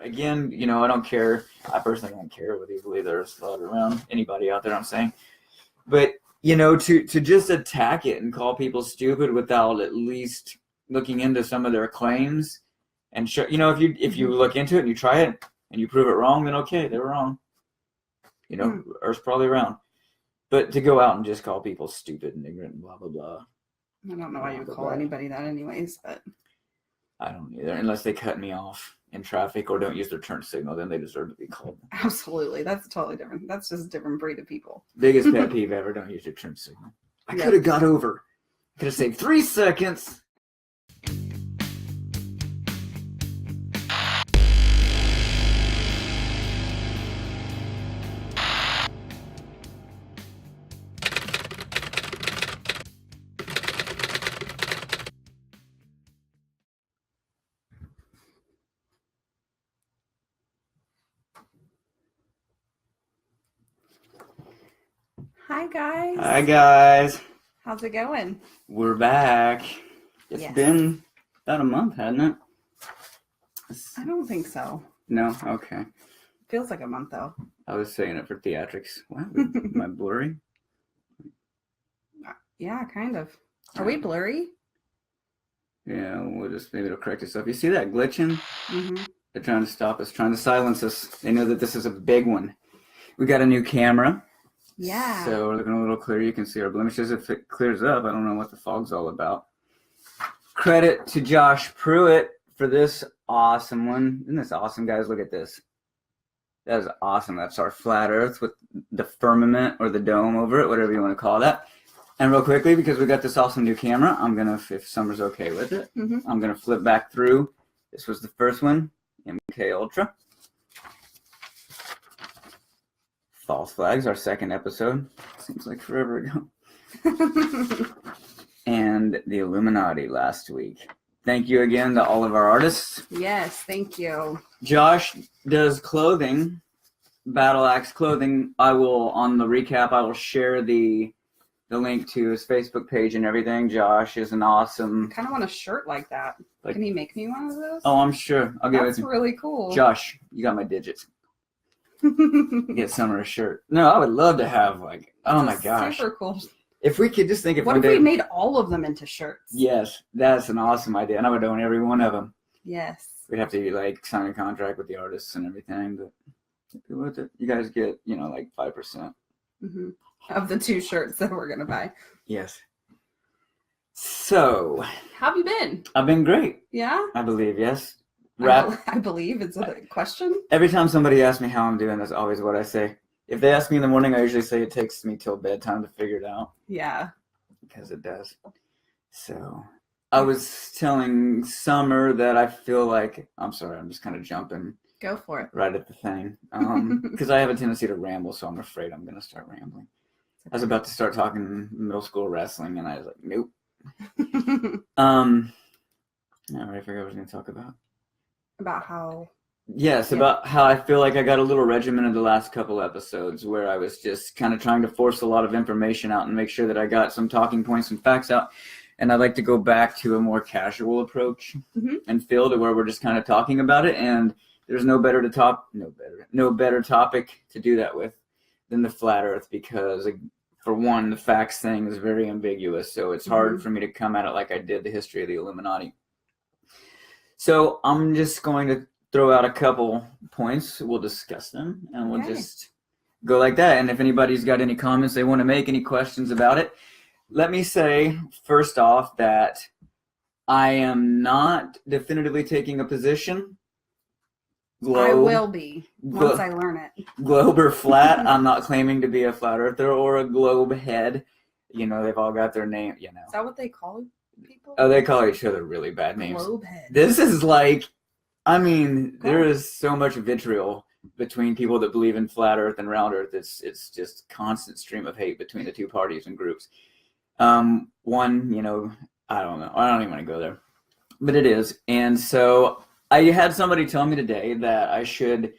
Again, I don't care. I personally don't care whether you believe there's flood around anybody out there, I'm saying. But, to just attack it and call people stupid without at least looking into some of their claims and show, if you look into it and you try it and you prove it wrong, then okay, they were wrong. Earth's probably round. But to go out and just call people stupid and ignorant and blah, blah, blah. I don't know why you would call anybody that anyways, but. I don't either, unless they cut me off in traffic or don't use their turn signal, then they deserve to be called. Absolutely. That's totally different. That's just a different breed of people. Biggest pet peeve ever, don't use your turn signal. I could have got over. Could have saved 3 seconds. Hi, guys. Hi, guys. How's it going? We're back. It's been about a month, hasn't it? I don't think so. No? Okay. Feels like a month, though. I was saying it for theatrics. Wow, am I blurry? Yeah, kind of. Are we blurry? Yeah, maybe it'll correct itself. You see that glitching? Mm-hmm. They're trying to stop us, trying to silence us. They know that this is a big one. We got a new camera. Yeah. So we're looking a little clearer. You can see our blemishes. If it clears up, I don't know what the fog's all about. Credit to Josh Pruitt for this awesome one. Isn't this awesome, guys? Look at this. That is awesome. That's our flat Earth with the firmament or the dome over it, whatever you want to call that. And real quickly, because we got this awesome new camera, I'm going to, if Summer's okay with it, I'm going to flip back through. This was the first one, MK Ultra. False Flags, our second episode. Seems like forever ago. And the Illuminati last week. Thank you again to all of our artists. Yes, thank you. Josh does clothing, Battle Axe clothing. On the recap, I will share the link to his Facebook page and everything. Josh is an awesome. I kind of want a shirt like that. Can he make me one of those? Oh, I'm sure. I'll give it to you. That's really cool. Josh, you got my digits. Get Summer a shirt. No, I would love to have oh my gosh. Super cool. If we could just think of what if we made all of them into shirts? Yes, that's an awesome idea. And I would own every one of them. Yes. We'd have to sign a contract with the artists and everything, but you guys get 5% of the 2 shirts that we're gonna buy. Yes. So how have you been? I've been great. Yeah, I believe. Yes. I believe it's a question. Every time somebody asks me how I'm doing, that's always what I say. If they ask me in the morning, I usually say it takes me till bedtime to figure it out. Yeah. Because it does. So I was telling Summer that I feel like, I'm sorry, I'm just kind of jumping. Go for it. Right at the thing. Because I have a tendency to ramble, so I'm afraid I'm going to start rambling. I was about to start talking middle school wrestling, and I was like, nope. I already forgot what I was going to talk about. About how... Yes, about how I feel like I got a little regimented the last couple episodes where I was just kind of trying to force a lot of information out and make sure that I got some talking points and facts out. And I'd like to go back to a more casual approach and feel to where we're just kind of talking about it. And there's no better topic to do that with than the flat Earth, because for one, the facts thing is very ambiguous. So it's hard for me to come at it like I did the history of the Illuminati. So I'm just going to throw out a couple points. We'll discuss them, and we'll just go like that. And if anybody's got any comments they want to make, any questions about it, let me say first off that I am not definitively taking a position. I will be once I learn it. Globe or flat. I'm not claiming to be a flat earther or a globe head. They've all got their name. Is that what they call people? Oh, they call each other really bad names. Globe head. This is there is so much vitriol between people that believe in flat earth and round earth. It's just constant stream of hate between the two parties and groups. One, I don't know. I don't even want to go there. But it is. And so I had somebody tell me today that I should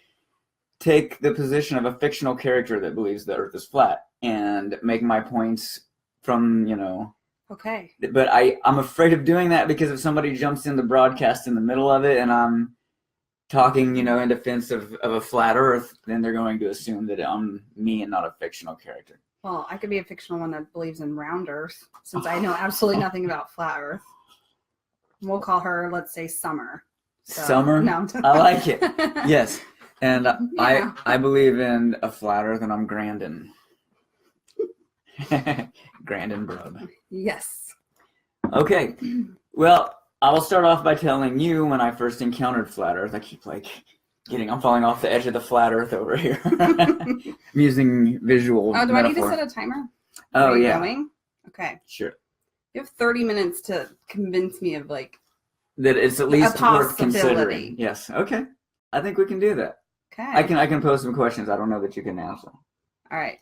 take the position of a fictional character that believes the earth is flat and make my points from, Okay. But I'm afraid of doing that because if somebody jumps in the broadcast in the middle of it and I'm talking, in defense of a flat Earth, then they're going to assume that I'm me and not a fictional character. Well, I could be a fictional one that believes in round Earth, since I know absolutely nothing about flat Earth. We'll call her, let's say, Summer. So, Summer? No. I like it. Yes. And yeah. I believe in a flat Earth, and I'm Grandin. Grandin Brub. Yes. Okay. Well, I will start off by telling you when I first encountered flat Earth. I keep I'm falling off the edge of the flat Earth over here. I'm using visual do metaphor. I need to set a timer? Oh, yeah. Going? Okay. Sure. You have 30 minutes to convince me of that it's at least worth considering. Yes. Okay. I think we can do that. Okay. I can pose some questions. I don't know that you can answer. All right.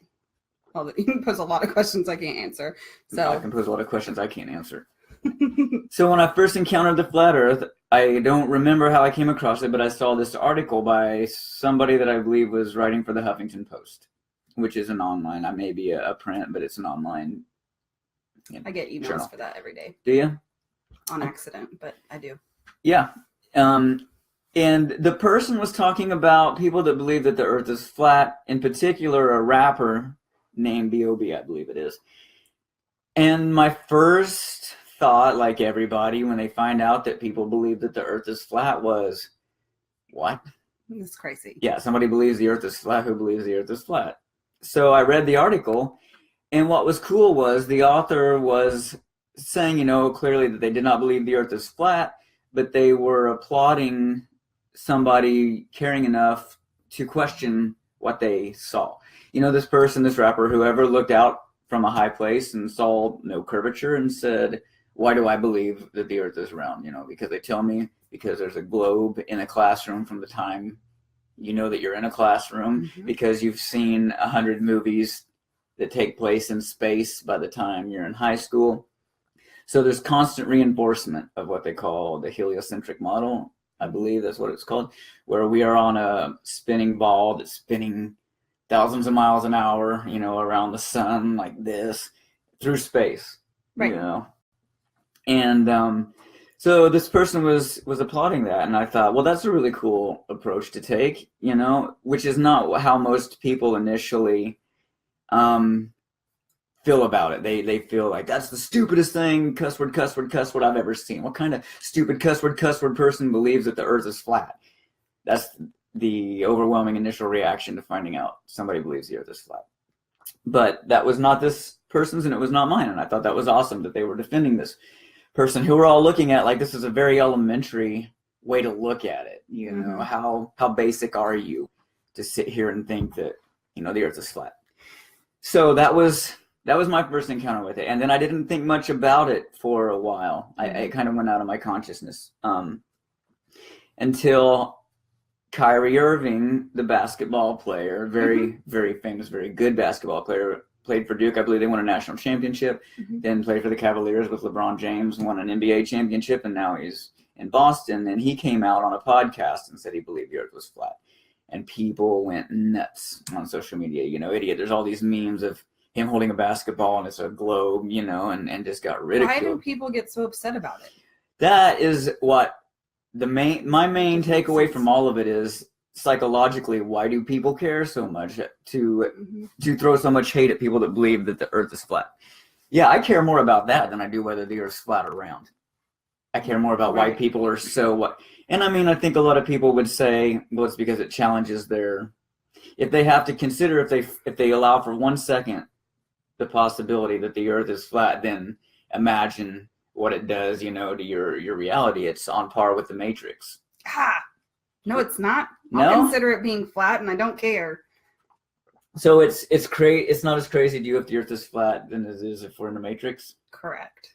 Well, you can pose a lot of questions I can't answer. So I can pose a lot of questions I can't answer. So when I first encountered the flat Earth, I don't remember how I came across it, but I saw this article by somebody that I believe was writing for the Huffington Post, which is an online. I may be a print, but it's an online. I get emails journal. for that every day. Do you? On accident, but I do. Yeah. And the person was talking about people that believe that the Earth is flat, in particular a rapper named B.O.B., I believe it is. And my first thought, like everybody, when they find out that people believe that the Earth is flat was, what? It's crazy. Yeah, somebody believes the Earth is flat who believes the Earth is flat. So I read the article, and what was cool was the author was saying, clearly that they did not believe the Earth is flat, but they were applauding somebody caring enough to question what they saw. This rapper, whoever looked out from a high place and saw no curvature and said, why do I believe that the Earth is round? Because they tell me, because there's a globe in a classroom from the time that you're in a classroom, because you've seen 100 movies that take place in space by the time you're in high school. So there's constant reinforcement of what they call the heliocentric model. I believe that's what it's called, where we are on a spinning ball that's spinning thousands of miles an hour, around the sun like this through space, right. And so this person was applauding that, and I thought, well, that's a really cool approach to take, which is not how most people initially feel about it. They feel like that's the stupidest thing, cuss word, I've ever seen. What kind of stupid cuss word person believes that the Earth is flat? That's the overwhelming initial reaction to finding out somebody believes the Earth is flat. But that was not this person's, and it was not mine, and I thought that was awesome that they were defending this person who we're all looking at like this is a very elementary way to look at it. How basic are you to sit here and think that the Earth is flat? So that was my first encounter with it, and then I didn't think much about it for a while. I kind of went out of my consciousness until Kyrie Irving, the basketball player, very very famous, very good basketball player, played for Duke. I believe they won a national championship, then played for the Cavaliers with LeBron James, won an NBA championship, and now he's in Boston. And he came out on a podcast and said he believed the Earth was flat. And people went nuts on social media. Idiot. There's all these memes of him holding a basketball and it's a globe, and just got ridiculed. Why do people get so upset about it? That is what my main takeaway from all of it is. Psychologically, why do people care so much to throw so much hate at people that believe that the Earth is flat? Yeah, I care more about that than I do whether the Earth's flat or round. I care more about why people are so what. And I think a lot of people would say, well, it's because it challenges their. If they have to consider, if they allow for 1 second the possibility that the Earth is flat, then imagine what it does, to your reality. It's on par with the Matrix. No, it's not. I'll consider it being flat, and I don't care. So it's not as crazy to you if the Earth is flat than it is if we're in the Matrix? Correct.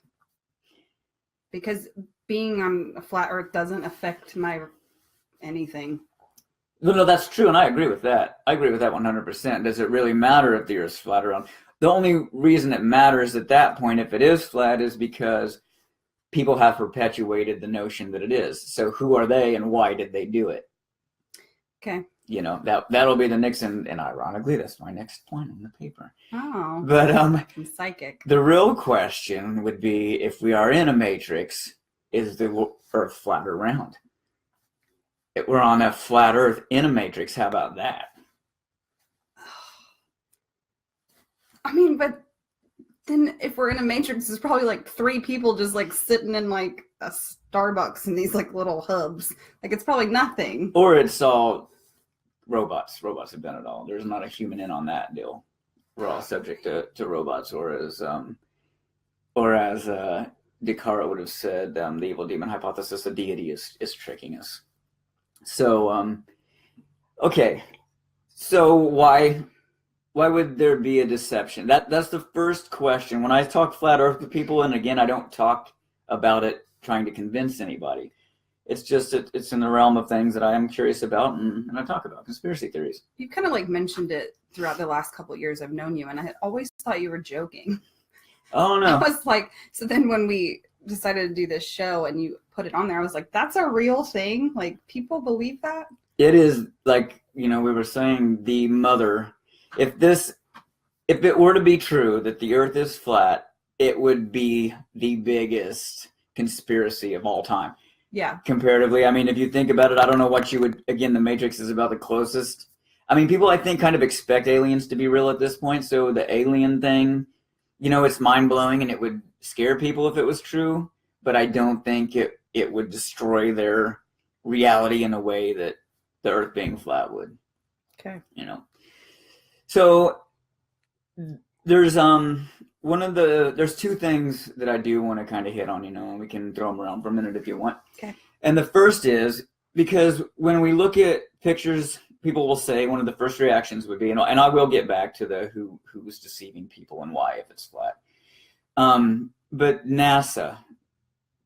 Because being on a flat Earth doesn't affect my anything. No, that's true, and I agree with that. I agree with that 100%. Does it really matter if the Earth's flat or round? The only reason it matters at that point, if it is flat, is because people have perpetuated the notion that it is. So who are they and why did they do it? Okay. That'll be the next, and ironically, that's my next point on the paper. Oh. But I'm psychic. The real question would be, if we are in a matrix, is the Earth flat or round? we're on a flat Earth in a matrix. How about that? I mean, but then if we're in a matrix, there's probably like 3 people just like sitting in like a Starbucks in these like little hubs. Like it's probably nothing. Or it's all robots. Robots have done it all. There's not a human in on that deal. We're all subject to robots, or as Descartes would have said, the evil demon hypothesis, the deity is tricking us. So, okay. So why would there be a deception? That's the first question. When I talk flat Earth with people, and again, I don't talk about it trying to convince anybody. It's just it's in the realm of things that I am curious about, and I talk about conspiracy theories. You kind of like mentioned it throughout the last couple of years I've known you, and I had always thought you were joking. Oh no! I was like, so then when we decided to do this show and you put it on there, I was like, that's a real thing? Like, people believe that? It is, like, we were saying, the mother. If it were to be true that the Earth is flat, it would be the biggest conspiracy of all time. Yeah. Comparatively, I mean, if you think about it, I don't know what you would. Again, the Matrix is about the closest. I mean, people, I think, kind of expect aliens to be real at this point. So the alien thing, it's mind blowing, and it would scare people if it was true. But I don't think it would destroy their reality in a way that the Earth being flat would. Okay. So there's there's 2 things that I do want to kind of hit on, and we can throw them around for a minute if you want. Okay. And the first is, because when we look at pictures, people will say one of the first reactions would be, and I will get back to the who's deceiving people and why if it's flat. But NASA,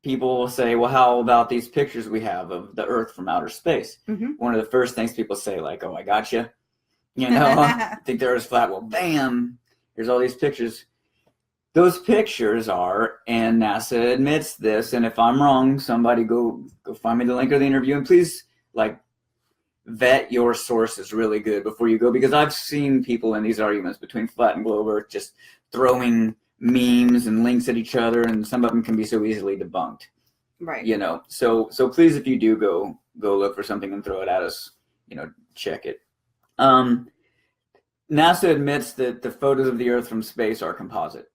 people will say, well, how about these pictures we have of the Earth from outer space? Mm-hmm. One of the first things people say, like, oh, I gotcha. I think the Earth's flat. Well, bam, here's all these pictures. Those pictures are, and NASA admits this, and if I'm wrong, somebody go find me the link of the interview, and please, vet your sources really good before you go, because I've seen people in these arguments between flat and globe Earth just throwing memes and links at each other, and some of them can be so easily debunked. Right. So please, if you do go look for something and throw it at us, check it. NASA admits that the photos of the Earth from space are composite.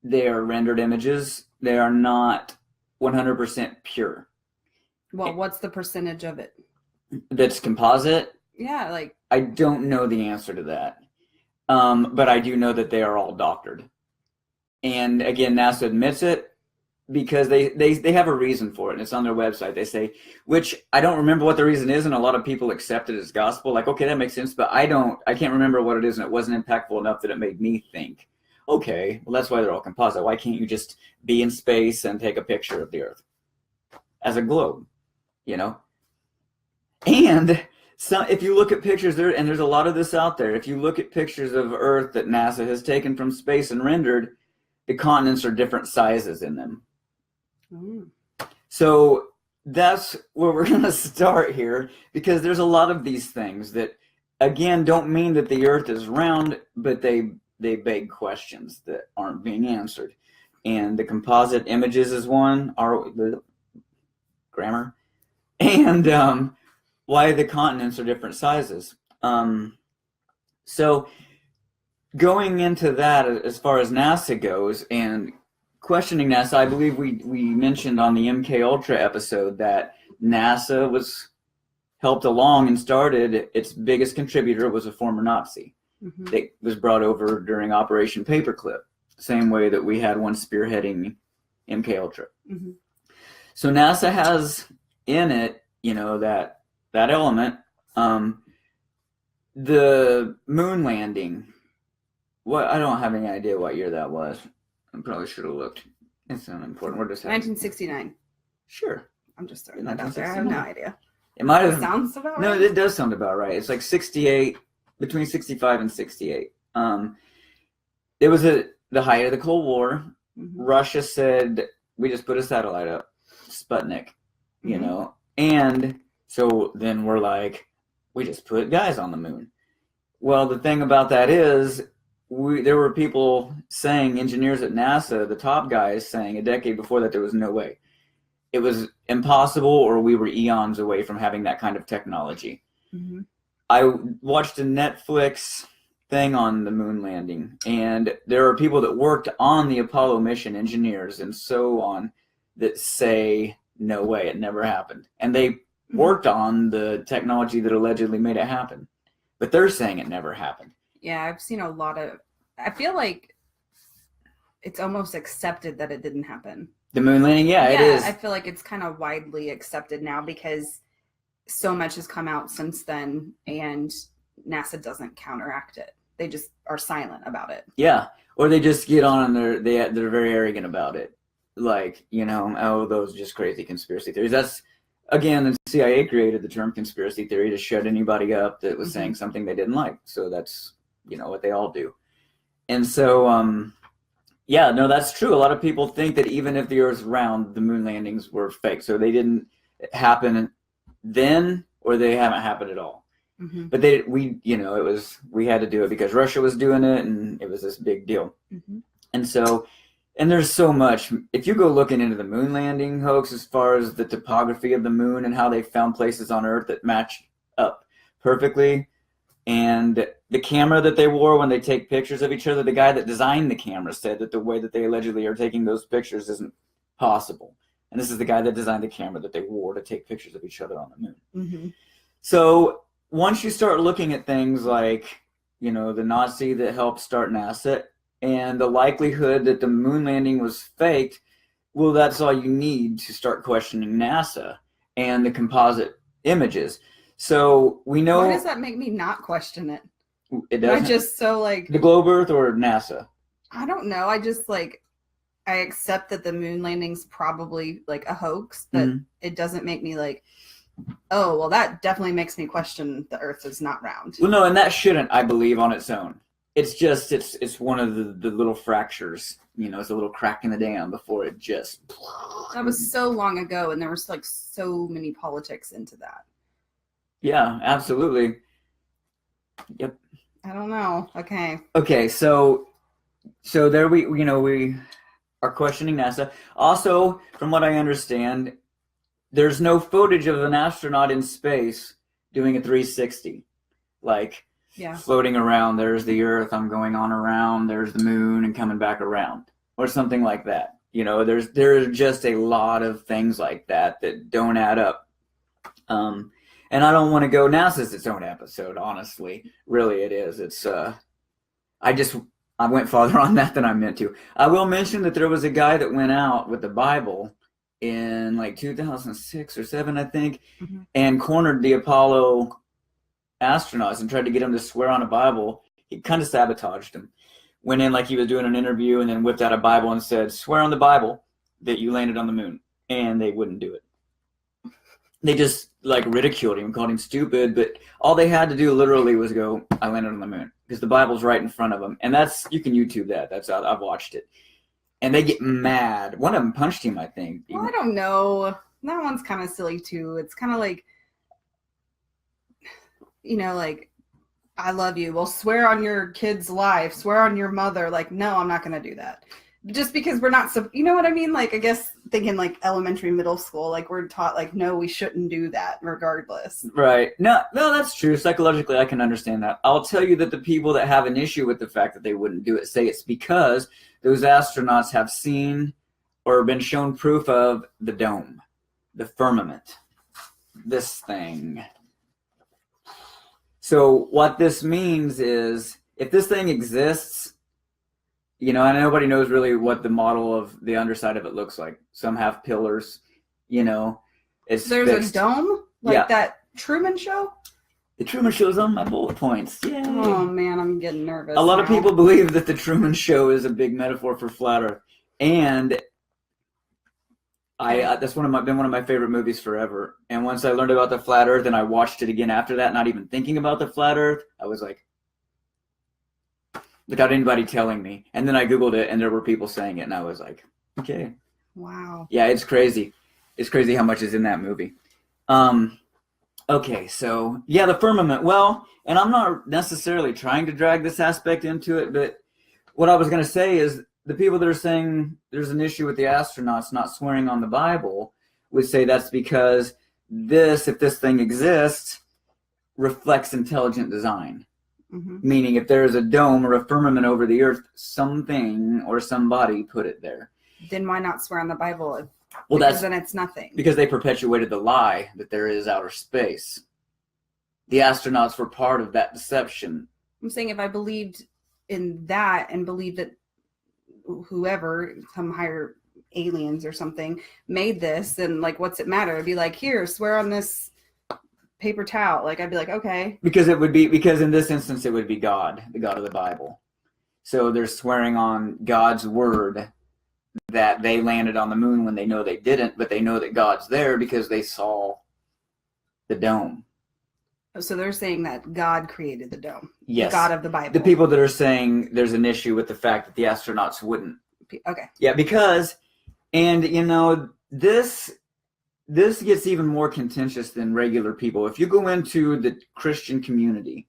They are rendered images. They are not 100% pure. Well, what's the percentage of it? That's composite? Yeah, I don't know the answer to that. But I do know that they are all doctored. And again, NASA admits it because they have a reason for it, and it's on their website. They say, which I don't remember what the reason is, and a lot of people accept it as gospel. Like, okay, that makes sense, but I can't remember what it is, and it wasn't impactful enough that it made me think, okay, well, that's why they're all composite. Why can't you just be in space and take a picture of the Earth as a globe, And so if you look at pictures there, and there's a lot of this out there, if you look at pictures of Earth that NASA has taken from space and rendered, the continents are different sizes in them. Mm. So that's where we're going to start here, because there's a lot of these things that, again, don't mean that the Earth is round, but they beg questions that aren't being answered. And the composite images is one, the grammar, and why the continents are different sizes. So going into that, as far as NASA goes, and questioning NASA, I believe we mentioned on the MK Ultra episode that NASA was helped along and started, its biggest contributor was a former Nazi. Mm-hmm. That was brought over during Operation Paperclip, same way that we had one spearheading MK Ultra. Mm-hmm. So NASA has in it, that element. The moon landing. I don't have any idea what year that was. I probably should have looked. It's not important. We're just 1969. Sure. I'm just throwing that out there. I have no idea. It might have. Sounds about right. No, it does sound about right. It's like 68, between 65 and 68. It was the height of the Cold War. Mm-hmm. Russia said, we just put a satellite up, Sputnik, mm-hmm. And so then we're like, we just put guys on the moon. Well, the thing about that is, there were people saying, engineers at NASA, the top guys saying a decade before that there was no way. it was impossible, or we were eons away from having that kind of technology. Mm-hmm. I watched a Netflix thing on the moon landing, and there are people that worked on the Apollo mission, engineers and so on, that say no way, it never happened. And they worked on the technology that allegedly made it happen, but they're saying it never happened. Yeah, I've seen a lot of, I feel like it's almost accepted that it didn't happen. The moon landing, yeah, it is. I feel like it's kind of widely accepted now because so much has come out since then, and NASA doesn't counteract it. They just are silent about it. Yeah, or they just get on and they're very arrogant about it. Like, oh, those are just crazy conspiracy theories. That's, again, the CIA created the term conspiracy theory to shut anybody up that was saying something they didn't like. So that's, what they all do. And so, yeah, no, that's true. A lot of people think that even if the Earth's round, the moon landings were fake. So they didn't happen then, or they haven't happened at all. Mm-hmm. But we had to do it because Russia was doing it, and it was this big deal. Mm-hmm. And there's so much. If you go looking into the moon landing hoax, as far as the topography of the moon and how they found places on Earth that match up perfectly, and the camera that they wore when they take pictures of each other, the guy that designed the camera said that the way that they allegedly are taking those pictures isn't possible. And this is the guy that designed the camera that they wore to take pictures of each other on the moon. Mm-hmm. So once you start looking at things like, the Nazi that helped start NASA and the likelihood that the moon landing was faked, well, that's all you need to start questioning NASA and the composite images. So we know. Why does that make me not question it? It doesn't. I just the globe Earth or NASA? I don't know. I just I accept that the moon landing's probably a hoax, but it doesn't make me oh, well, that definitely makes me question the Earth is not round. Well, no, and that shouldn't, I believe, on its own. It's just, it's one of the little fractures. It's a little crack in the dam before it just. That was so long ago, and there was so many politics into that. Yeah, absolutely. Yep. I don't know. Okay. Okay, so there we are questioning NASA. Also, from what I understand, there's no footage of an astronaut in space doing a 360, floating around. There's the Earth, I'm going on around. There's the moon and coming back around, or something like that. There's just a lot of things like that don't add up. And I don't want to go. NASA's its own episode, honestly. Really, it is. It's I went farther on that than I meant to. I will mention that there was a guy that went out with the Bible in 2006 or 7, I think, and cornered the Apollo astronauts and tried to get them to swear on a Bible. He kind of sabotaged them. Went in like he was doing an interview and then whipped out a Bible and said, "Swear on the Bible that you landed on the moon." And they wouldn't do it. They just ridiculed him, called him stupid, but all they had to do literally was go, "I landed on the moon," because the Bible's right in front of them. And you can YouTube that. I've watched it. And they get mad. One of them punched him, I think. Well, I don't know. That one's kind of silly too. It's kind of I love you. Well, swear on your kid's life. Swear on your mother. No, I'm not going to do that. Just because we're not, you know what I mean? I guess thinking elementary, middle school, we're taught no, we shouldn't do that regardless. Right. No, that's true. Psychologically, I can understand that. I'll tell you that the people that have an issue with the fact that they wouldn't do it say it's because those astronauts have seen or been shown proof of the dome, the firmament, this thing. So what this means is if this thing exists, and nobody knows really what the model of the underside of it looks like. Some have pillars, it's There's fixed. A dome? That Truman Show? The Truman Show's on my bullet points. Yay. Oh, man, I'm getting nervous. A lot of people believe that the Truman Show is a big metaphor for flat Earth. And that's been one of my favorite movies forever. And once I learned about the flat Earth and I watched it again after that, not even thinking about the flat Earth, I was like, without anybody telling me. And then I Googled it and there were people saying it and I was like, okay. Wow. Yeah, it's crazy. It's crazy how much is in that movie. Okay, so yeah, the firmament. Well, and I'm not necessarily trying to drag this aspect into it, but what I was going to say is the people that are saying there's an issue with the astronauts not swearing on the Bible, would say that's because if this thing exists, reflects intelligent design. Meaning if there's a dome or a firmament over the earth, something or somebody put it there. Then why not swear on the Bible? Because then it's nothing. Because they perpetuated the lie that there is outer space. The astronauts were part of that deception. I'm saying if I believed in that and believed that whoever, some higher aliens or something, made this, then like what's it matter? It'd be like, here, swear on this paper towel. Like I'd be like, okay. Because in this instance it would be God, the God of the Bible. So they're swearing on God's word that they landed on the moon when they know they didn't, but they know that God's there because they saw the dome. So they're saying that God created the dome. Yes. The God of the Bible. The people that are saying there's an issue with the fact that the astronauts wouldn't. Okay. Yeah, because, and you know, this gets even more contentious than regular people. If you go into the Christian community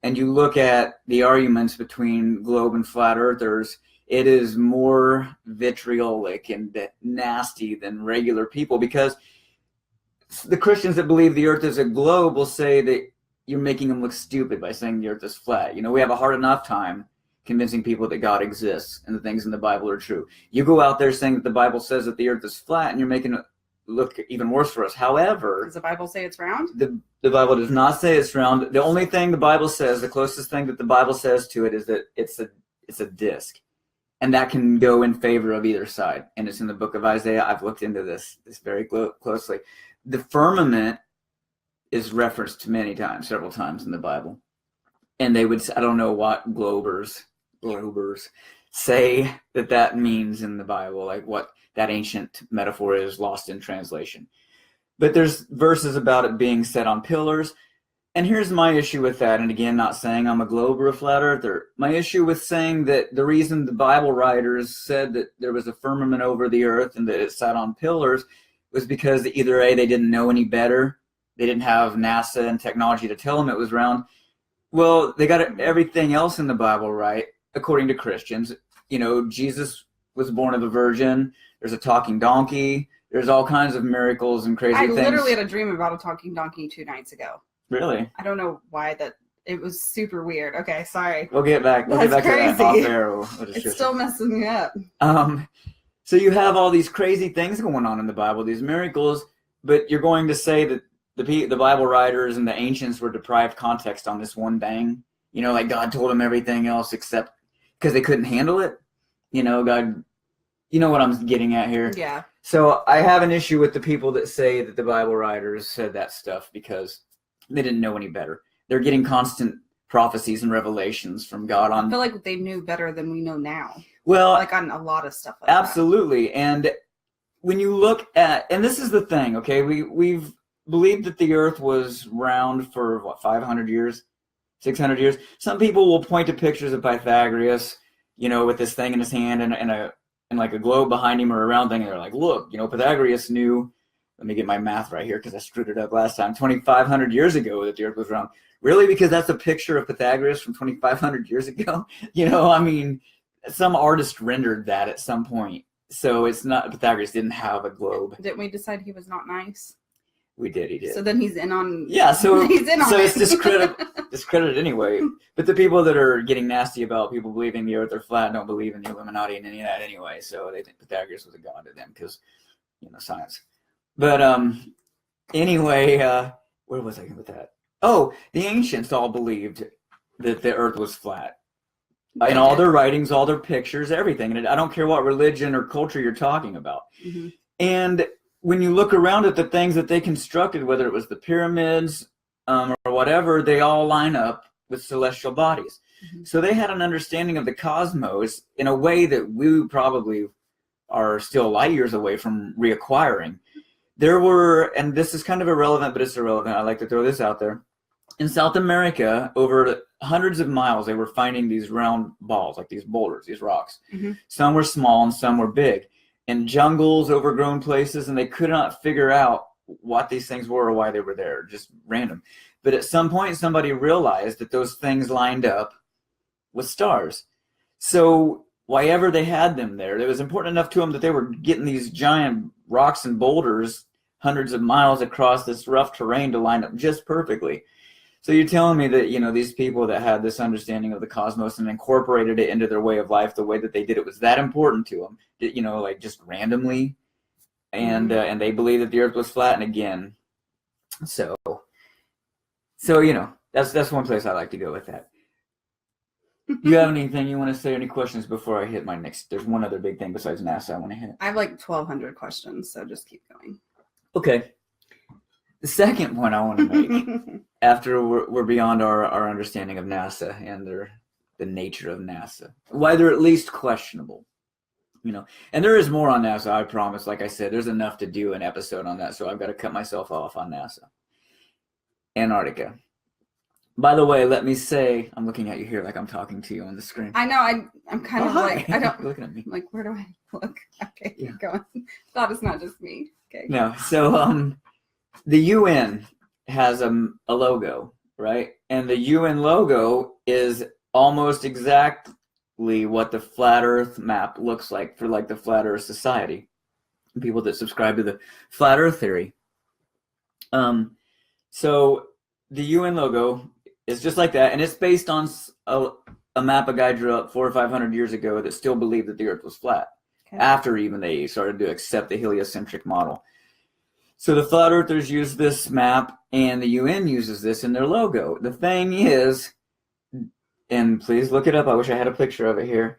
and you look at the arguments between globe and flat earthers, it is more vitriolic and nasty than regular people, because the Christians that believe the earth is a globe will say that you're making them look stupid by saying the earth is flat. You know, we have a hard enough time convincing people that God exists and the things in the Bible are true. You go out there saying that the Bible says that the earth is flat and you're making it look even worse for us. However, does the Bible say it's round? The Bible does not say it's round. The only thing the Bible says, the closest thing that the Bible says to it, is that it's a disc. And that can go in favor of either side. And it's in the book of Isaiah. I've looked into this very closely. The firmament is referenced many times, several times in the Bible. And they would, I don't know what globers say that means in the Bible, like what that ancient metaphor is, lost in translation. But there's verses about it being set on pillars. And here's my issue with that. And again, not saying I'm a globe or a flat earther. My issue with saying that the reason the Bible writers said that there was a firmament over the earth and that it sat on pillars was because either A, they didn't know any better, they didn't have NASA and technology to tell them it was round. Well, they got everything else in the Bible right, according to Christians. You know, Jesus was born of a virgin. There's a talking donkey. There's all kinds of miracles and crazy things. I literally had a dream about a talking donkey 2 nights ago. Really? I don't know why it was super weird. Okay, sorry. We'll get back. That's to crazy. that off air. It's still messing me up. So you have all these crazy things going on in the Bible, these miracles, but you're going to say that the Bible writers and the ancients were deprived context on this one thing? You know, like God told them everything else except because they couldn't handle it? You know, God, you know what I'm getting at here? Yeah. So I have an issue with the people that say that the Bible writers said that stuff because they didn't know any better. They're getting constant prophecies and revelations from God on. I feel like they knew better than we know now. Well, like on a lot of stuff like absolutely. And when you look at, and this is the thing, okay, we've believed that the earth was round for 500 years, 600 years. Some people will point to pictures of Pythagoras, you know, with this thing in his hand and like a globe behind him or a round thing, and they're like, look, you know, Pythagoras knew, let me get my math right here because I screwed it up last time, 2,500 years ago that the earth was round. Really? Because that's a picture of Pythagoras from 2,500 years ago? You know, I mean, some artist rendered that at some point. So it's not, Pythagoras didn't have a globe. Didn't we decide he was not nice? We did, he did. So then he's in on. Yeah, so he's in on it's discredited anyway. But the people that are getting nasty about people believing the earth are flat don't believe in the Illuminati and any of that anyway. So they think Pythagoras was a god to them because, you know, science. But anyway, where was I with that? Oh, the ancients all believed that the earth was flat. In all their writings, all their pictures, everything. And I don't care what religion or culture you're talking about. Mm-hmm. And when you look around at the things that they constructed, whether it was the pyramids or whatever, they all line up with celestial bodies. Mm-hmm. So they had an understanding of the cosmos in a way that we probably are still light years away from reacquiring. There were, and this is kind of irrelevant, but it's irrelevant. I like to throw this out there. In South America, over hundreds of miles, they were finding these round balls, like these boulders, these rocks. Mm-hmm. Some were small and some were big. In jungles, overgrown places, and they could not figure out what these things were or why they were there, just random. But at some point, somebody realized that those things lined up with stars. So why ever they had them there, it was important enough to them that they were getting these giant rocks and boulders hundreds of miles across this rough terrain to line up just perfectly. So you're telling me that, you know, these people that had this understanding of the cosmos and incorporated it into their way of life, the way that they did it was that important to them, you know, like just randomly, and they believe that the Earth was flat. And again, so you know, that's one place I like to go with that. Do you have anything you want to say? Any questions before I hit my next? There's one other big thing besides NASA I want to hit. I have like 1,200 questions, so just keep going. Okay. The second point I want to make, after we're beyond our understanding of NASA and the nature of NASA, why they're at least questionable, you know. And there is more on NASA, I promise. Like I said, there's enough to do an episode on that, so I've got to cut myself off on NASA. Antarctica. By the way, let me say, I'm looking at you here like I'm talking to you on the screen. I know, I'm kind of like, I don't, You're looking at me. I'm like, where do I look? Okay, Yeah. keep going. Thought it's not just me. Okay. No, so the UN has a logo, right? And the UN logo is almost exactly what the Flat Earth map looks like for like the Flat Earth Society, people that subscribe to the Flat Earth theory. So the UN logo is just like that, and it's based on a map a guy drew up 400 or 500 years ago that still believed that the Earth was flat, after even they started to accept the heliocentric model. So the flat earthers use this map, and the UN uses this in their logo. The thing is, and please look it up, I wish I had a picture of it here,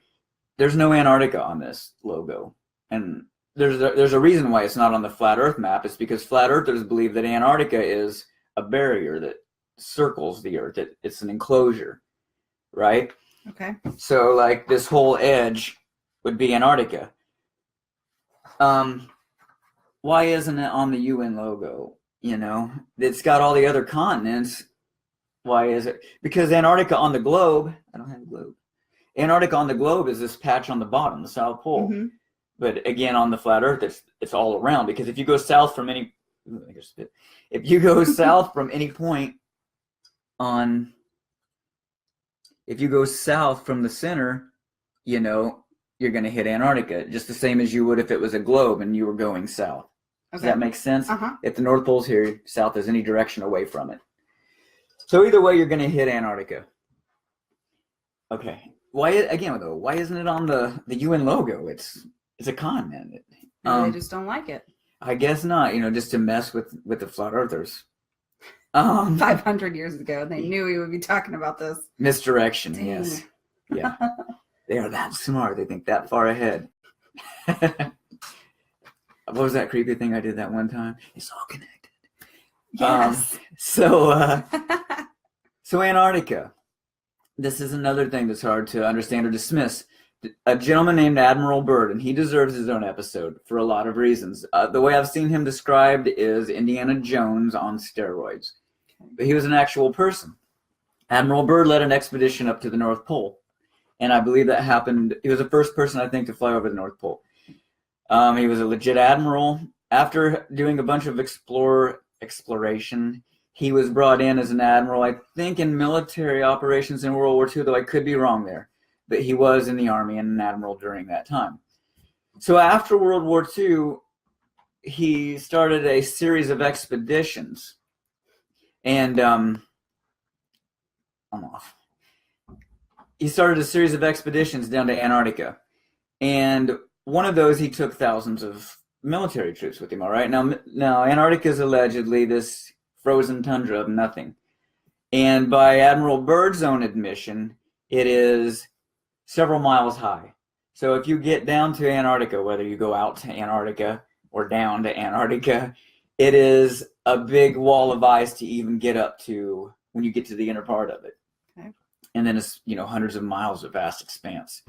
there's no Antarctica on this logo. And there's a reason why it's not on the flat earth map. It's because flat earthers believe that Antarctica is a barrier that circles the Earth. It's an enclosure, right? Okay. So like this whole edge would be Antarctica. Why isn't it on the UN logo? You know, it's got all the other continents. Why is it? Because Antarctica on the globe, I don't have a globe. Antarctica on the globe is this patch on the bottom, the South Pole. Mm-hmm. But again, on the flat Earth, it's all around. Because if you go south from any, if you go south from any point if you go south from the center, you know, you're going to hit Antarctica, just the same as you would if it was a globe and you were going south. Okay. Does that make sense? Uh-huh. If the North Pole's here, south is any direction away from it. So either way, you're going to hit Antarctica. Okay. Why isn't it on the UN logo? It's a continent. They just don't like it. I guess not, you know, just to mess with the flat earthers. 500 years ago, they knew we would be talking about this. Misdirection. Dang. Yes. Yeah. They are that smart. They think that far ahead. What was that creepy thing I did that one time? It's all connected. Yes. So Antarctica. This is another thing that's hard to understand or dismiss. A gentleman named Admiral Byrd, and he deserves his own episode for a lot of reasons. The way I've seen him described is Indiana Jones on steroids. But he was an actual person. Admiral Byrd led an expedition up to the North Pole. And I believe that happened. He was the first person, I think, to fly over the North Pole. He was a legit admiral. After doing a bunch of exploration, he was brought in as an admiral, I think, in military operations in World War II, though I could be wrong there. But he was in the Army and an admiral during that time. So after World War II, he started a series of expeditions. And I'm off. He started a series of expeditions down to Antarctica. And one of those, he took thousands of military troops with him, all right? Now Antarctica is allegedly this frozen tundra of nothing. And by Admiral Byrd's own admission, it is several miles high. So if you get down to Antarctica, whether you go out to Antarctica or down to Antarctica, it is a big wall of ice to even get up to when you get to the inner part of it. Okay. And then it's, you know, hundreds of miles of vast expanse.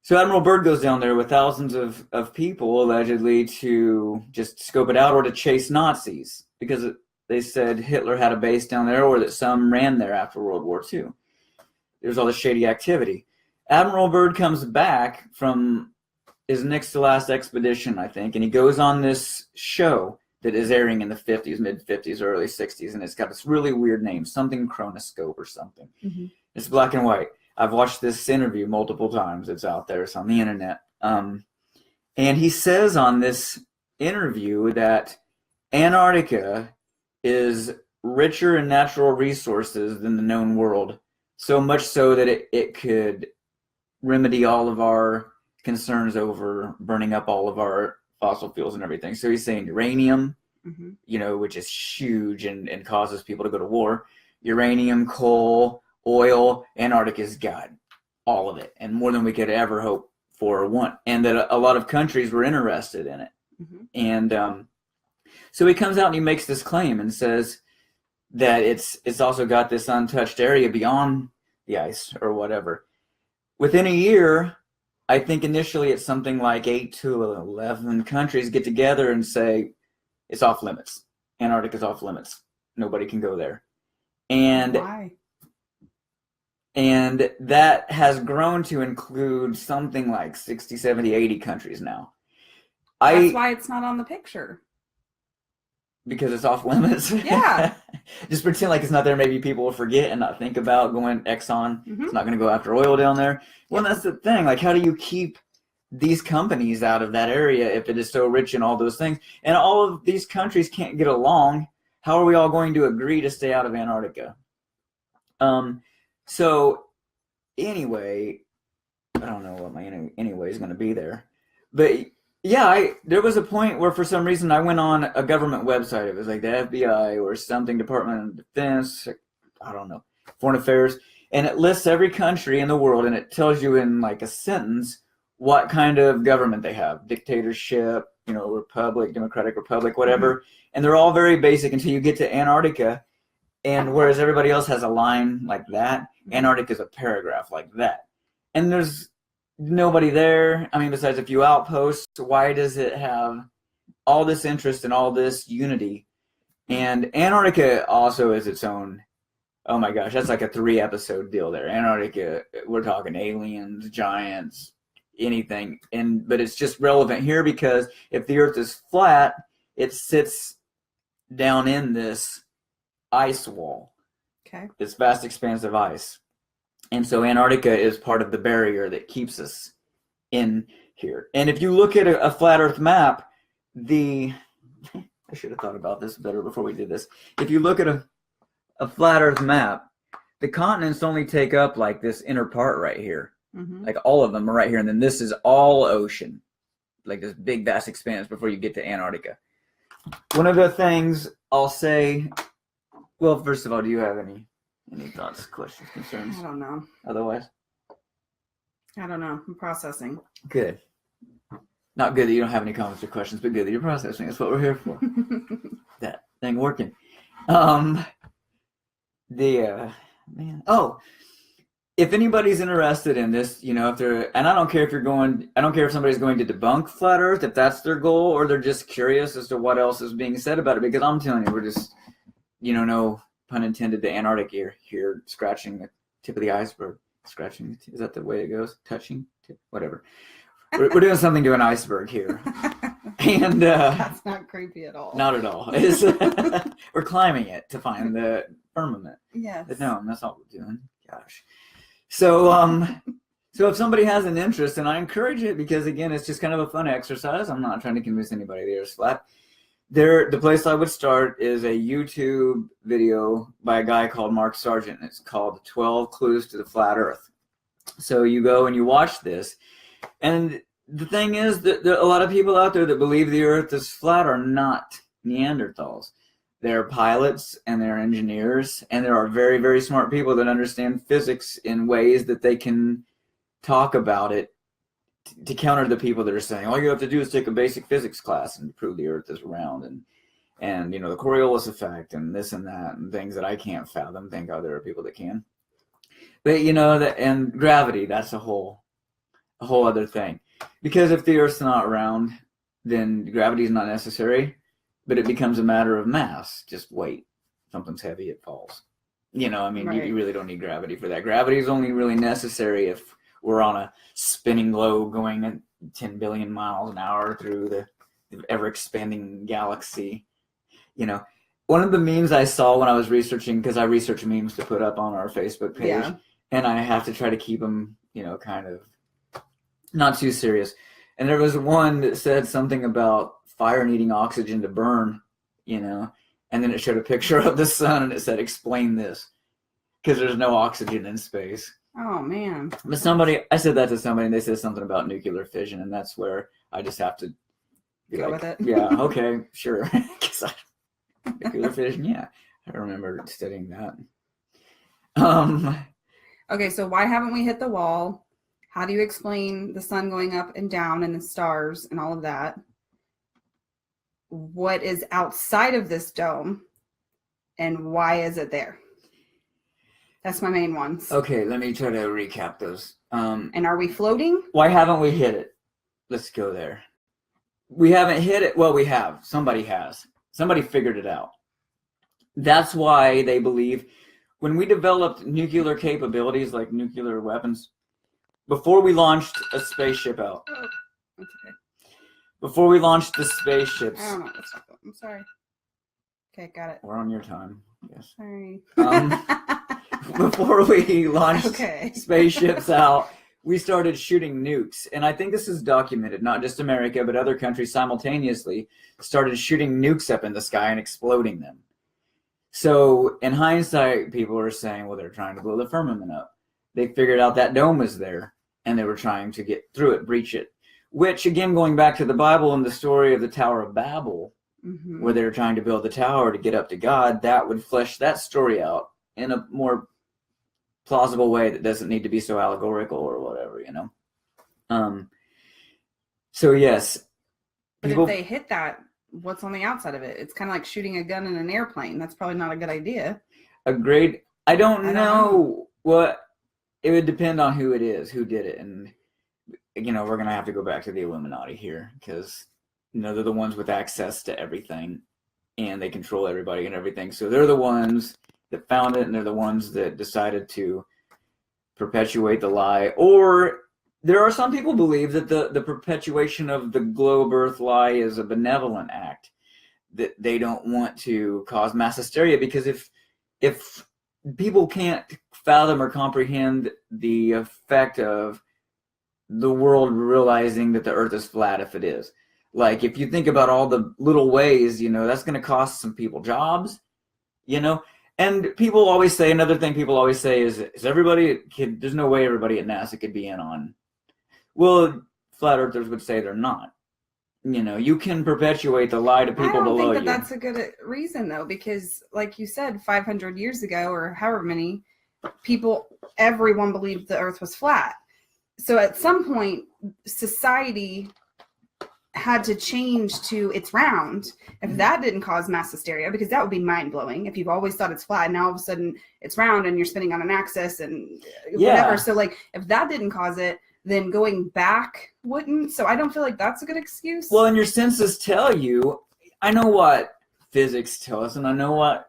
So Admiral Byrd goes down there with thousands of people, allegedly, to just scope it out or to chase Nazis, because they said Hitler had a base down there or that some ran there after World War II. There's all this shady activity. Admiral Byrd comes back from his next to last expedition, I think, and he goes on this show that is airing in the 50s, mid-50s, early 60s, and it's got this really weird name, something Chronoscope or something. Mm-hmm. It's black and white. I've watched this interview multiple times. It's out there. It's on the internet. And he says on this interview that Antarctica is richer in natural resources than the known world, so much so that it could remedy all of our concerns over burning up all of our fossil fuels and everything. So he's saying uranium, which is huge and causes people to go to war. Uranium, coal, oil, Antarctica's got all of it, and more than we could ever hope for or want. And that a lot of countries were interested in it. And so he comes out and he makes this claim and says that it's also got this untouched area beyond the ice or whatever. Within a year, I think initially it's something like 8 to 11 countries get together and say it's off limits. Antarctica's off limits. Nobody can go there. And why? And that has grown to include something like 60, 70, 80 countries now. That's why it's not on the picture. Because it's off limits? Yeah. Just pretend like it's not there. Maybe people will forget and not think about going Exxon. It's not going to go after oil down there. Well, that's the thing. Like, how do you keep these companies out of that area if it is so rich in all those things? And all of these countries can't get along. How are we all going to agree to stay out of Antarctica? So anyway, I don't know what my anyway is going to be there. But yeah, there was a point where for some reason I went on a government website. It was like the FBI or something, Department of Defense, I don't know, Foreign Affairs. And it lists every country in the world and it tells you in like a sentence what kind of government they have. Dictatorship, republic, democratic republic, whatever. And they're all very basic until you get to Antarctica. And whereas everybody else has a line like that, Antarctica is a paragraph like that. And there's nobody there. I mean, besides a few outposts, why does it have all this interest and all this unity? And Antarctica also is its own, oh my gosh, that's like a 3-episode deal there. Antarctica, we're talking aliens, giants, anything. But it's just relevant here because if the Earth is flat, it sits down in this ice wall. Okay. This vast expanse of ice. And so Antarctica is part of the barrier that keeps us in here. And if you look at a flat Earth map, I should have thought about this better before we did this. If you look at a flat Earth map, the continents only take up like this inner part right here. Like all of them are right here. And then this is all ocean, like this big vast expanse before you get to Antarctica. One of the things I'll say, well, first of all, do you have any thoughts, questions, concerns? I don't know. Otherwise? I don't know. I'm processing. Good. Not good that you don't have any comments or questions, but good that you're processing. That's what we're here for. That thing working. If anybody's interested in this, if they're, and I don't care if somebody's going to debunk flat Earth, if that's their goal, or they're just curious as to what else is being said about it, because I'm telling you, we're just, no pun intended, the Antarctic here scratching the tip of the iceberg. Scratching, is that the way it goes? Touching? Whatever. We're doing something to an iceberg here. And that's not creepy at all. Not at all. We're climbing it to find the firmament. Yes. But no, that's all we're doing. Gosh. So if somebody has an interest, and I encourage it because, again, it's just kind of a fun exercise. I'm not trying to convince anybody the Earth's flat. The place I would start is a YouTube video by a guy called Mark Sargent. It's called 12 Clues to the Flat Earth. So you go and you watch this. And the thing is that there are a lot of people out there that believe the Earth is flat are not Neanderthals. They're pilots and they're engineers. And there are very, very smart people that understand physics in ways that they can talk about it to counter the people that are saying all you have to do is take a basic physics class and prove the Earth is round and the Coriolis effect and this and that and things that I can't fathom. Thank God there are people that can. But and gravity, that's a whole other thing. Because if the Earth's not round, then gravity is not necessary, but it becomes a matter of mass, just weight. If something's heavy, it falls. Right. You really don't need gravity for that. Gravity is only really necessary if we're on a spinning globe going at 10 billion miles an hour through the ever-expanding galaxy. One of the memes I saw when I was researching, because I research memes to put up on our Facebook page, and I have to try to keep them, kind of not too serious. And there was one that said something about fire needing oxygen to burn, And then it showed a picture of the sun and it said, explain this, because there's no oxygen in space. Oh, man. But I said that to somebody and they said something about nuclear fission, and that's where I just have to go with it. Yeah, okay, sure. Nuclear fission, yeah. I remember studying that. Okay, so why haven't we hit the wall? How do you explain the sun going up and down and the stars and all of that? What is outside of this dome and why is it there? That's my main ones. Okay, let me try to recap those. And are we floating? Why haven't we hit it? Let's go there. We haven't hit it. Well, we have. Somebody has. Somebody figured it out. That's why they believe when we developed nuclear capabilities like nuclear weapons, before we launched a spaceship out. Oh, that's okay. Before we launched the spaceships. I don't know. I'm sorry. Okay, got it. We're on your time. Yes. Sorry. Before we launched okay. spaceships out, we started shooting nukes. And I think this is documented. Not just America, but other countries simultaneously started shooting nukes up in the sky and exploding them. So in hindsight, people are saying, well, they're trying to blow the firmament up. They figured out that dome was there, and they were trying to get through it, breach it. Which, again, going back to the Bible and the story of the Tower of Babel, where they were trying to build the tower to get up to God, that would flesh that story out in a more plausible way that doesn't need to be so allegorical or whatever, So, yes. But if they hit that, what's on the outside of it? It's kind of like shooting a gun in an airplane. That's probably not a good idea. Agreed. I don't know what... It would depend on who it is, who did it. And, we're going to have to go back to the Illuminati here because, they're the ones with access to everything and they control everybody and everything. So they're the ones that found it and they're the ones that decided to perpetuate the lie. Or there are some people believe that the perpetuation of the globe earth lie is a benevolent act, that they don't want to cause mass hysteria, because if people can't fathom or comprehend the effect of the world realizing that the earth is flat if it is. Like, if you think about all the little ways, that's going to cost some people jobs, And people always say, another thing people always say is there's no way everybody at NASA could be in on. Well, flat earthers would say they're not. You can perpetuate the lie to people below you. I don't think that's a good reason, though, because, like you said, 500 years ago or however many everyone believed the earth was flat. So at some point, society had to change to it's round. If that didn't cause mass hysteria, because that would be mind-blowing if you've always thought it's flat and now all of a sudden it's round and you're spinning on an axis and whatever. So, if that didn't cause it, then going back wouldn't. So I don't feel like that's a good excuse. Well, and your senses tell you, I know what physics tell us, and I know what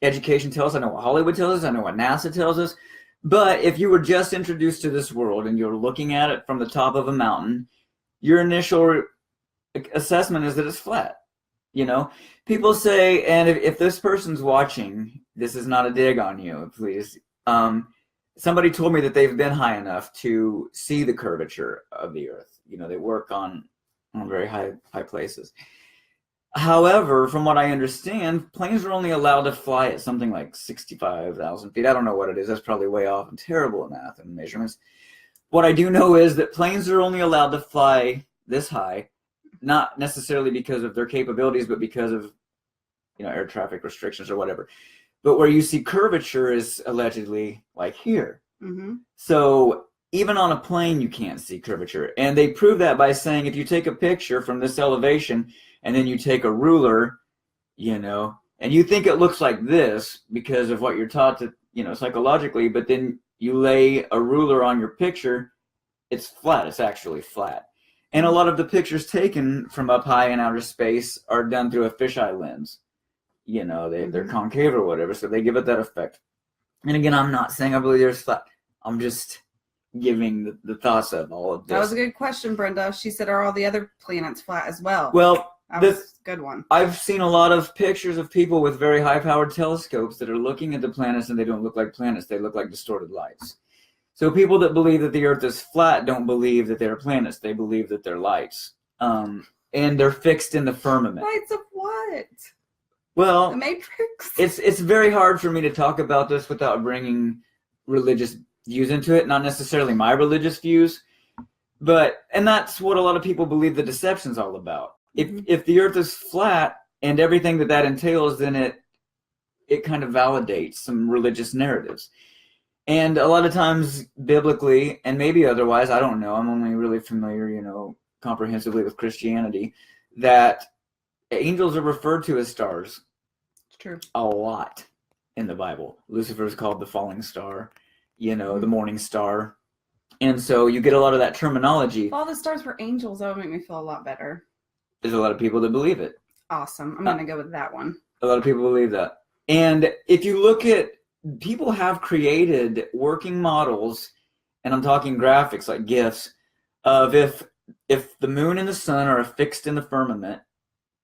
education tells us, I know what Hollywood tells us, I know what NASA tells us. But if you were just introduced to this world and you're looking at it from the top of a mountain, your initial assessment is that it's flat. People say, and if this person's watching, this is not a dig on you, please. Somebody told me that they've been high enough to see the curvature of the earth. They work on very high places. However, from what I understand, planes are only allowed to fly at something like 65,000 feet. I don't know what it is. That's probably way off. I'm terrible at math and measurements. What I do know is that planes are only allowed to fly this high, not necessarily because of their capabilities, but because of air traffic restrictions or whatever. But where you see curvature is allegedly like here. So even on a plane, you can't see curvature. And they prove that by saying if you take a picture from this elevation and then you take a ruler, and you think it looks like this because of what you're taught to, psychologically, but then you lay a ruler on your picture, it's flat. It's actually flat. And a lot of the pictures taken from up high in outer space are done through a fisheye lens. They're concave or whatever, so they give it that effect. And again, I'm not saying I believe there's flat. I'm just giving the thoughts of all of this. That was a good question, Brenda. She said, are all the other planets flat as well? Well, that was a good one. I've seen a lot of pictures of people with very high-powered telescopes that are looking at the planets, and they don't look like planets. They look like distorted lights. So people that believe that the Earth is flat don't believe that they're planets. They believe that they're lights. And they're fixed in the firmament. Lights of what? Well, The Matrix. it's very hard for me to talk about this without bringing religious views into it. Not necessarily my religious views, and that's what a lot of people believe the deception's all about. If the Earth is flat and everything that entails, then it kind of validates some religious narratives. And a lot of times, biblically, and maybe otherwise, I don't know, I'm only really familiar, comprehensively with Christianity, that angels are referred to as stars. It's true. A lot in the Bible. Lucifer is called the falling star, the morning star. And so you get a lot of that terminology. If all the stars were angels, that would make me feel a lot better. There's a lot of people that believe it. Awesome. I'm going to go with that one. A lot of people believe that. And if you look at, people have created working models, and I'm talking graphics, like GIFs, of if the moon and the sun are affixed in the firmament,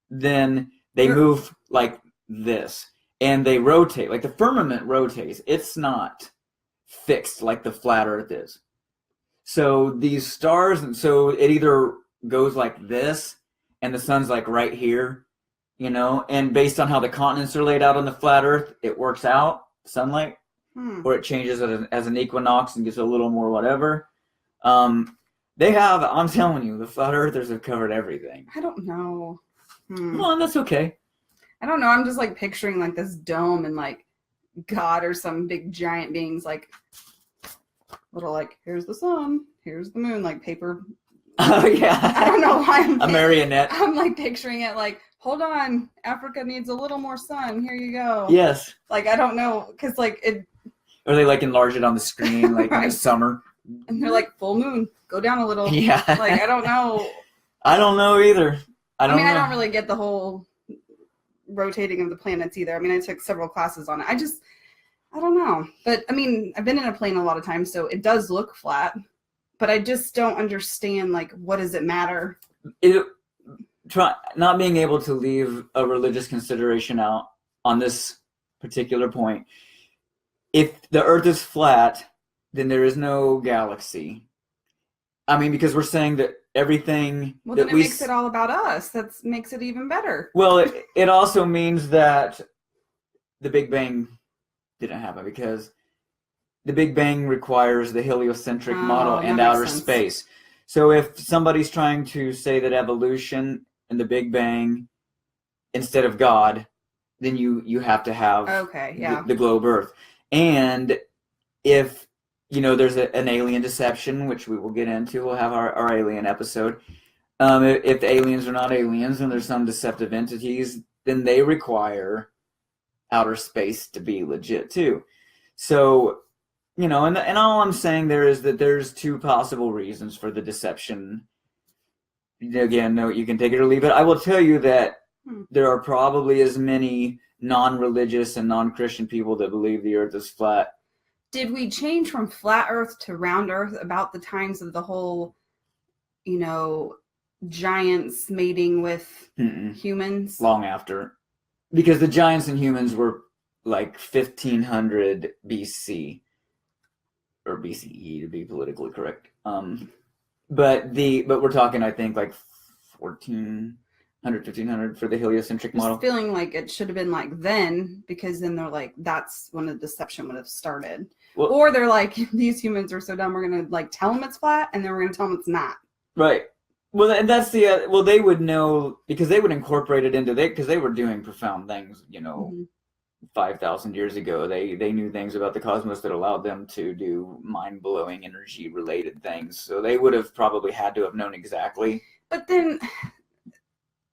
then they move like this. And they rotate, like the firmament rotates. It's not fixed like the flat Earth is. So these stars, and so it either goes like this, and the sun's like right here, and based on how the continents are laid out on the flat Earth, it works out, sunlight, or it changes as an equinox and gets a little more whatever. I'm telling you, the flat Earthers have covered everything. I don't know. Well, that's okay. I don't know. I'm just like picturing like this dome and like God or some big giant beings like little like, here's the sun, here's the moon, like paper. Oh, yeah. I don't know why a marionette. I'm like picturing it like, hold on, Africa needs a little more sun. Here you go. Yes. Like, I don't know, because like it. Or they like enlarge it on the screen like right. in the summer. And they're like, full moon, go down a little. Yeah. Like, I don't know. I don't know either. I don't really get the whole rotating of the planets either. I mean, I took several classes on it. I don't know. But I mean, I've been in a plane a lot of times, so it does look flat. But I just don't understand, like, what does it matter? Not being able to leave a religious consideration out on this particular point. If the Earth is flat, then there is no galaxy. I mean, because we're saying that everything... Well, then it makes it all about us. That makes it even better. Well, it also means that the Big Bang didn't happen, because the Big Bang requires the heliocentric model and outer space. So if somebody's trying to say that evolution and the Big Bang instead of God, then you have to have the globe Earth. And if there's an alien deception, which we will get into, we'll have our alien episode. If the aliens are not aliens and there's some deceptive entities, then they require outer space to be legit too. So, and all I'm saying there is that there's two possible reasons for the deception. Again, no, you can take it or leave it. I will tell you that there are probably as many non-religious and non-Christian people that believe the Earth is flat. Did we change from flat Earth to round Earth about the times of the whole, giants mating with humans? Long after. Because the giants and humans were like 1500 BC. Or BCE, to be politically correct. But we're talking, I think, like 1500 for the heliocentric model. Just feeling like it should have been like then, because then they're like, that's when the deception would have started. Well, or they're like, these humans are so dumb, we're gonna like tell them it's flat, and then we're gonna tell them it's not. Right. Well, and that's the they would know, because they would incorporate it into because they were doing profound things, 5,000 years ago. They knew things about the cosmos that allowed them to do mind-blowing energy-related things. So they would have probably had to have known exactly. But then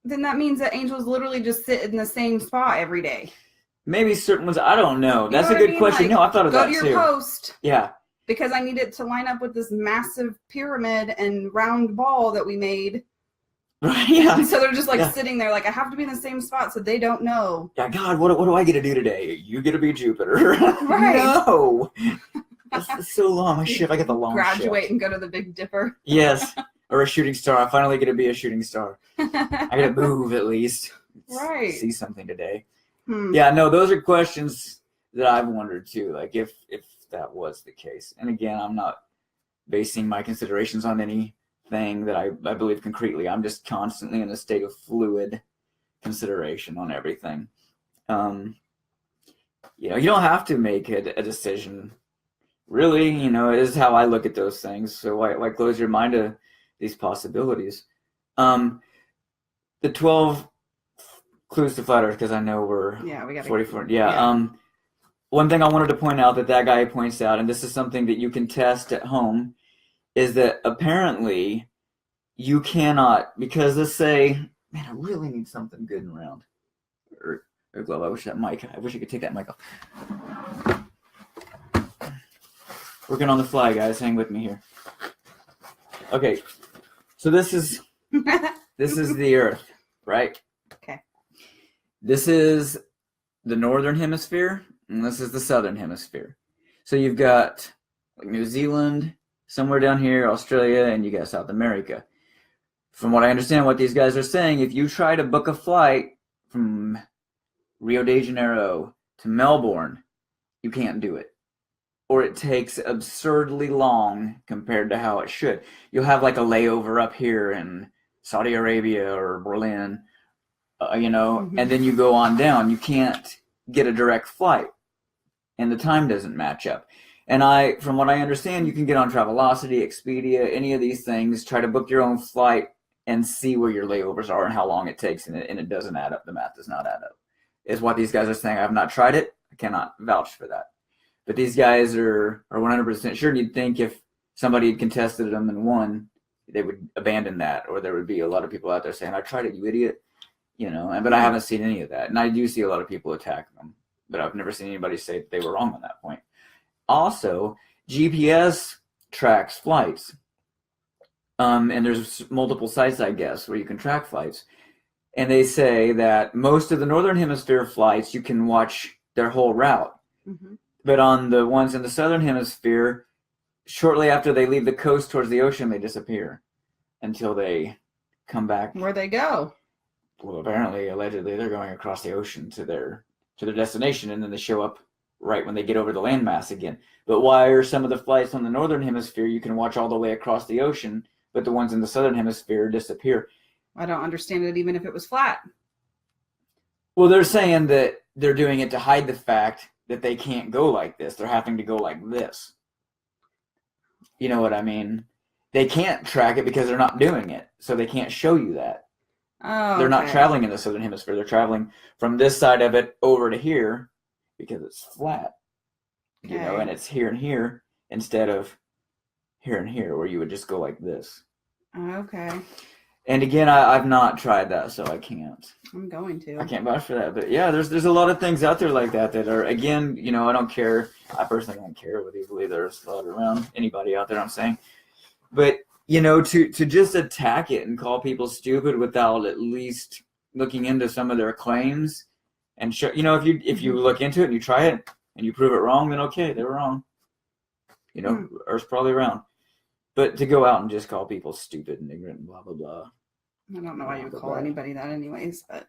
that means that angels literally just sit in the same spot every day. Maybe certain ones, I don't know. That's a good question. Like, no, I thought of that too. Go to your post. Yeah. Because I need it to line up with this massive pyramid and round ball that we made. Right, yeah. So they're just like sitting there like, I have to be in the same spot so they don't know. Yeah, God, what do I get to do today? You get to be Jupiter. Right. No. That's so long. I get the long Graduate shift. and go to the Big Dipper. Yes. Or a shooting star. I finally get to be a shooting star. I get to move at least. Right. See something today. Yeah, no, those are questions that I've wondered too. Like if that was the case. And again, I'm not basing my considerations on anything that I believe concretely. I'm just constantly in a state of fluid consideration on everything. You don't have to make a decision. Really, is how I look at those things. So why close your mind to these possibilities? The 12 clues to flat Earth, because I know we're we got 44. Yeah. One thing I wanted to point out that guy points out, and this is something that you can test at home, is that apparently you cannot, because let's say, man, I really need something good and round. Or glove. I wish I could take that mic off. Working on the fly, guys. Hang with me here. Okay, so this is the Earth, right? Okay. This is the northern hemisphere, and this is the southern hemisphere. So you've got like New Zealand, somewhere down here, Australia, and you got South America. From what I understand, what these guys are saying, if you try to book a flight from Rio de Janeiro to Melbourne, you can't do it. Or it takes absurdly long compared to how it should. You'll have like a layover up here in Saudi Arabia or Berlin, and then you go on down. You can't get a direct flight, and the time doesn't match up. And from what I understand, you can get on Travelocity, Expedia, any of these things, try to book your own flight and see where your layovers are and how long it takes, and it doesn't add up. The math does not add up, is what these guys are saying. I have not tried it. I cannot vouch for that. But these guys are 100% sure. And you'd think if somebody had contested them and won, they would abandon that, or there would be a lot of people out there saying, "I tried it, you idiot," But I haven't seen any of that, and I do see a lot of people attack them, but I've never seen anybody say that they were wrong on that point. Also, GPS tracks flights, and there's multiple sites, I guess, where you can track flights, and they say that most of the northern hemisphere flights you can watch their whole route. Mm-hmm. But on the ones in the southern hemisphere, shortly after they leave the coast towards the ocean, they disappear until they come back. Where'd they go? Well, apparently, allegedly, they're going across the ocean to their destination, and then they show up right when they get over the landmass again. But why are some of the flights on the northern hemisphere you can watch all the way across the ocean, but the ones in the southern hemisphere disappear? I don't understand it, even if it was flat. Well, they're saying that they're doing it to hide the fact that they can't go like this. They're having to go like this. You know what I mean? They can't track it because they're not doing it, so they can't show you that. Oh, they're not traveling in the southern hemisphere. They're traveling from this side of it over to here because it's flat, and it's here and here instead of here and here, where you would just go like this. Okay. And again, I've not tried that, so I can't. I'm going to. I can't vouch for that. But yeah, there's a lot of things out there like that are, again, I don't care. I personally don't care whether you believe there's a lot around anybody out there, I'm saying. But, to just attack it and call people stupid without at least looking into some of their claims and show, if you look into it and you try it and you prove it wrong, then okay, they were wrong. Earth's probably round. But to go out and just call people stupid and ignorant and blah, blah, blah. I don't know why you would call anybody that anyways, but...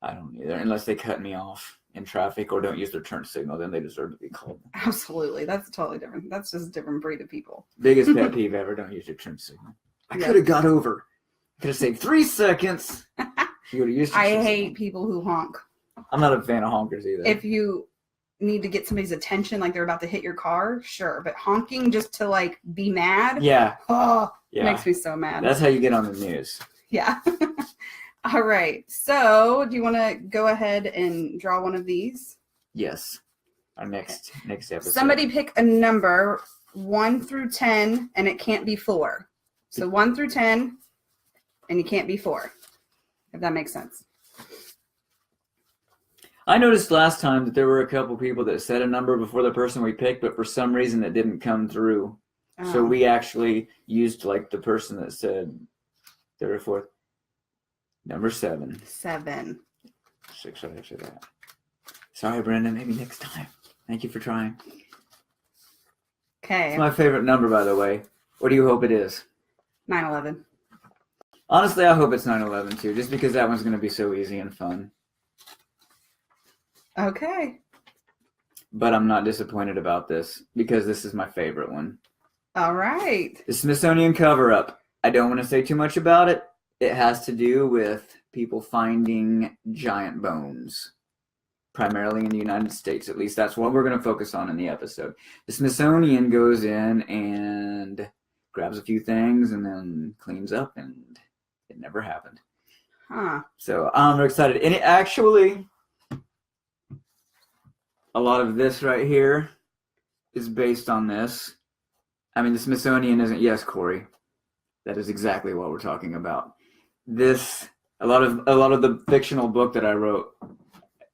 I don't either, unless they cut me off in traffic or don't use their turn signal, then they deserve to be called. Absolutely. That's totally different. That's just a different breed of people. Biggest pet peeve ever, don't use your turn signal. I could have got over. Could have saved 3 seconds. You would have used your I turn hate signal. people who honk. I'm not a fan of honkers either. If you need to get somebody's attention, like they're about to hit your car, sure. But honking just to like be mad, makes me so mad. That's how you get on the news. Yeah. All right. So, do you want to go ahead and draw one of these? Yes. Our next episode. Somebody pick a number 1 through 10, and it can't be 4. So 1 through 10, and you can't be 4. If that makes sense. I noticed last time that there were a couple people that said a number before the person we picked, but for some reason it didn't come through. Oh. So we actually used like the person that said third or fourth. Number 7. 7. 6 right after that. Sorry, Brenda. Maybe next time. Thank you for trying. Okay. It's my favorite number, by the way. What do you hope it is? 9/11. Honestly, I hope it's 9/11 too, just because that one's going to be so easy and fun. Okay. But I'm not disappointed about this because this is my favorite one. All right. The Smithsonian cover-up. I don't want to say too much about it. It has to do with people finding giant bones. primarily in the United States. At least that's what we're going to focus on in the episode. The Smithsonian goes in and grabs a few things and then cleans up, and it never happened. Huh. So I'm excited. And it actually, a lot of this right here is based on this. I mean, the Smithsonian isn't, yes, Corey, that is exactly what we're talking about. This, a lot of the fictional book that I wrote,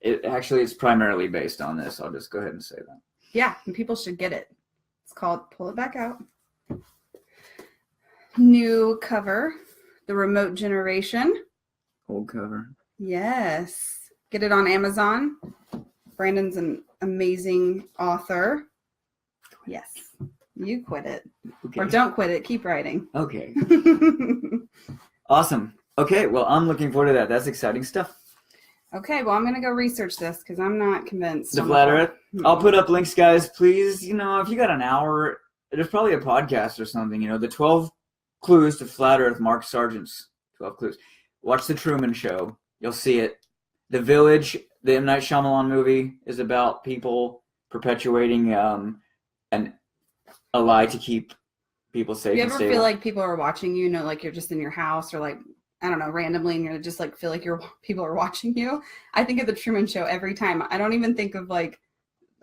it's primarily based on this. I'll just go ahead and say that. Yeah, and people should get it. It's called, pull it back out. New cover, The Remote Generation. Old cover. Yes. Get it on Amazon. Brandon's an amazing author. Yes. You quit it. Okay. Or don't quit it. Keep writing. Okay. Awesome. Okay, well, I'm looking forward to that. That's exciting stuff. Okay, well, I'm going to go research this because I'm not convinced. The Flat Earth. I'll put up links, guys. Please, if you got an hour, there's probably a podcast or something, the 12 Clues to Flat Earth, Mark Sargent's 12 Clues. Watch The Truman Show. You'll see it. The Village, the M. Night Shyamalan movie, is about people perpetuating a lie to keep people safe. You ever feel like people are watching you, like you're just in your house or like, I don't know, randomly, and you're just like, feel like people are watching you? I think of The Truman Show every time. I don't even think of like,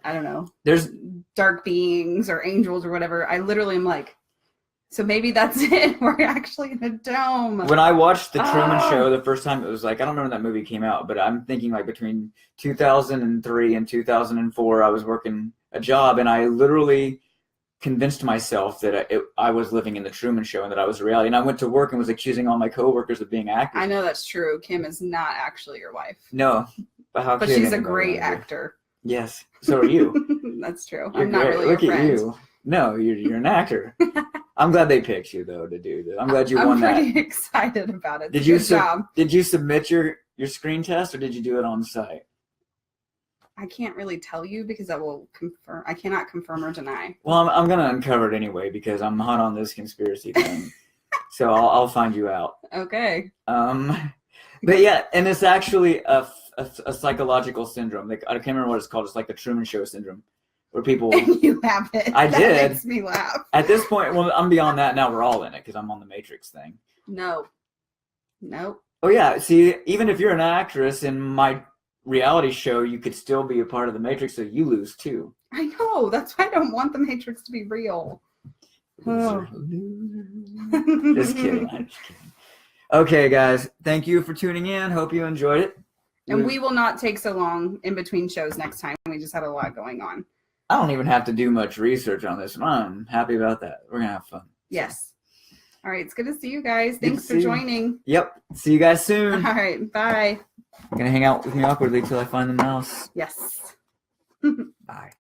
I don't know, there's dark beings or angels or whatever. I literally am like, so maybe that's it. We're actually in a dome. When I watched The Truman Show the first time, it was like, I don't remember when that movie came out, but I'm thinking like between 2003 and 2004, I was working a job, and I literally convinced myself that I was living in The Truman Show and that I was reality. And I went to work and was accusing all my coworkers of being actors. I know that's true. Kim is not actually your wife. No. But she's a great actor. Yes. So are you. That's true. You're I'm not great. really Look your friend. at you. No, you're an actor. I'm glad they picked you, though, to do this. I'm glad you won that. I'm pretty excited about it. Did you submit your screen test, or did you do it on site? I can't really tell you because I cannot confirm or deny. Well, I'm going to uncover it anyway because I'm hot on this conspiracy thing. So I'll find you out. Okay. But yeah, and it's actually a psychological syndrome. Like, I can't remember what it's called. It's like the Truman Show syndrome, where people. And you have it. I did. That makes me laugh. At this point, well, I'm beyond that now. We're all in it because I'm on the Matrix thing. No. Nope. Oh yeah. See, even if you're an actress in my reality show, you could still be a part of the Matrix, so you lose too. I know. That's why I don't want the Matrix to be real. Oh. Just kidding. I'm just kidding. Okay, guys. Thank you for tuning in. Hope you enjoyed it. And we will not take so long in between shows next time. We just had a lot going on. I don't even have to do much research on this one. I'm happy about that. We're going to have fun. Yes. All right. It's good to see you guys. Thanks for joining. Yep. See you guys soon. All right. Bye. You're going to hang out with me awkwardly till I find the mouse. Yes. Bye.